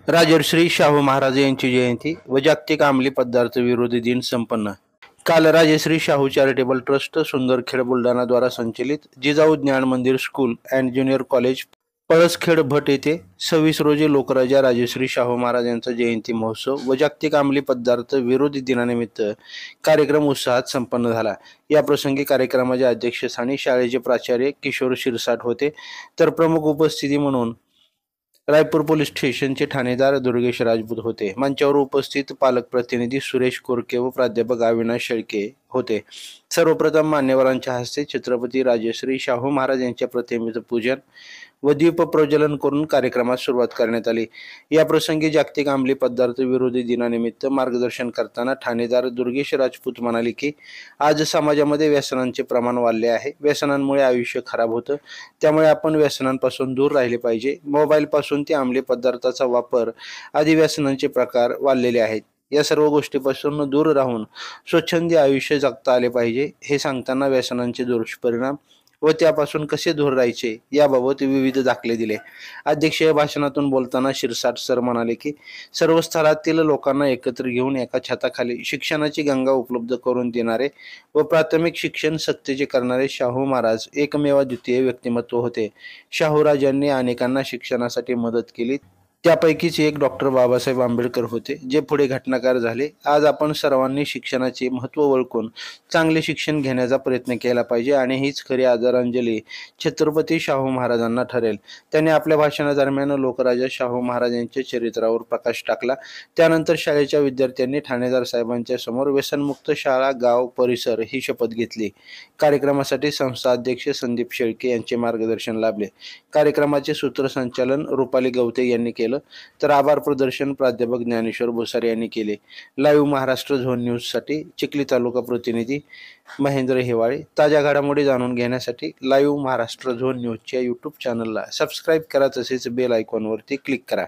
राजर्षी शाहू महाराज यांची जयंती व जागतिक अंमली पदार्थ विरोधी दिन संपन्न. काल राजश्री शाहू चॅरिटेबल ट्रस्ट सुंदरखेड बुलढाणा द्वारा संचलित Jijau Gyan Mandir school and junior college Palaskhed Bhat येथे 26 रोजी लोकराजा राजश्री शाहू महाराज यांचा जयंती महोत्सव व जागतिक अंमली पदार्थ विरोधी दिनानिमित्त कार्यक्रम उत्साहात संपन्न झाला. या प्रसंगी कार्यक्रमाच्या अध्यक्षस्थानी शाळेचे प्राचार्य किशोर शिरसाट होते, तर प्रमुख उपस्थिती म्हणून रायपूर पोलीस स्टेशनचे ठाणेदार दुर्गेश राजपूत होते. मंचावर उपस्थित पालक प्रतिनिधी सुरेश कोरके व प्राध्यापक अविनाश शेळके होते. सर्वप्रथम मान्यवरांच्या हस्ते छत्रपती राजश्री शाहू महाराज यांच्या प्रतिमेचं पूजन व दीप प्रज्वलन करून कार्यक्रमास सुरुवात करण्यात आली. या प्रसंगी जागतिक अंमली पदार्थ विरोधी दिनानिमित्त मार्गदर्शन करताना ठाणेदार दुर्गेश राजपूत म्हणाले की आज समाजामध्ये व्यसनांचे प्रमाण वाढले आहे. व्यसनांमुळे आयुष्य खराब होतं, त्यामुळे आपण व्यसनांपासून दूर राहिले पाहिजे. मोबाईल पासून ते अंमली पदार्थाचा वापर आदी व्यसनांचे प्रकार वाढलेले आहेत. या सर्व गोष्टीपासून दूर राहून स्वच्छंदी आयुष्य जगता आले पाहिजे. हे सांगताना व्यसनांचे दुष्परिणाम व त्यापासून कसे दूर राहायचे याबाबत विविध दाखले दिले. अध्यक्षीय भाषणातून बोलताना शिरसाट सर म्हणाले की सर्व स्तरातील लोकांना एकत्र घेऊन एका छताखाली शिक्षणाची गंगा उपलब्ध करून देणारे व प्राथमिक शिक्षण सक्तीचे करणारे शाहू महाराज एकमेव द्वितीय व्यक्तिमत्व होते. शाहूराजांनी अनेकांना शिक्षणासाठी मदत केली. त्यापैकीच एक डॉक्टर बाबासाहेब आंबेडकर होते, जे पुढे घटनाकार झाले. आज आपण सर्वांनी शिक्षणाचे महत्त्व ओळखून चांगले शिक्षण घेण्याचा प्रयत्न केला पाहिजे आणि हीच खरी आदरांजली छत्रपती शाहू महाराजांना ठरेल. त्यांनी आपल्या भाषणादरम्यान लोकराजा शाहू महाराज यांच्या चरित्रावर प्रकाश टाकला. त्यानंतर शाळेच्या विद्यार्थ्यांनी ठाणेदार साहेबांच्या समोर व्यसनमुक्त शाळा, गाव, परिसर ही शपथ घेतली. कार्यक्रमासाठी संस्था अध्यक्ष संदीप शेळके यांचे मार्गदर्शन लाभले. कार्यक्रमाचे सूत्रसंचालन रुपाली गवते यांनी केले, तर आभार प्रदर्शन प्राध्यापक ज्ञानेश्वर भुसारे यांनी केले. लाईव्ह महाराष्ट्र झोन न्यूज साठी चिखली तालुका प्रतिनिधी महेंद्र हिवाळे. ताज्या घडामोडी जाणून घेण्यासाठी लाईव्ह महाराष्ट्र झोन न्यूजच्या यूट्यूब चॅनलला सबस्क्राईब करा, तसेच बेल आयकॉनवरती क्लिक करा.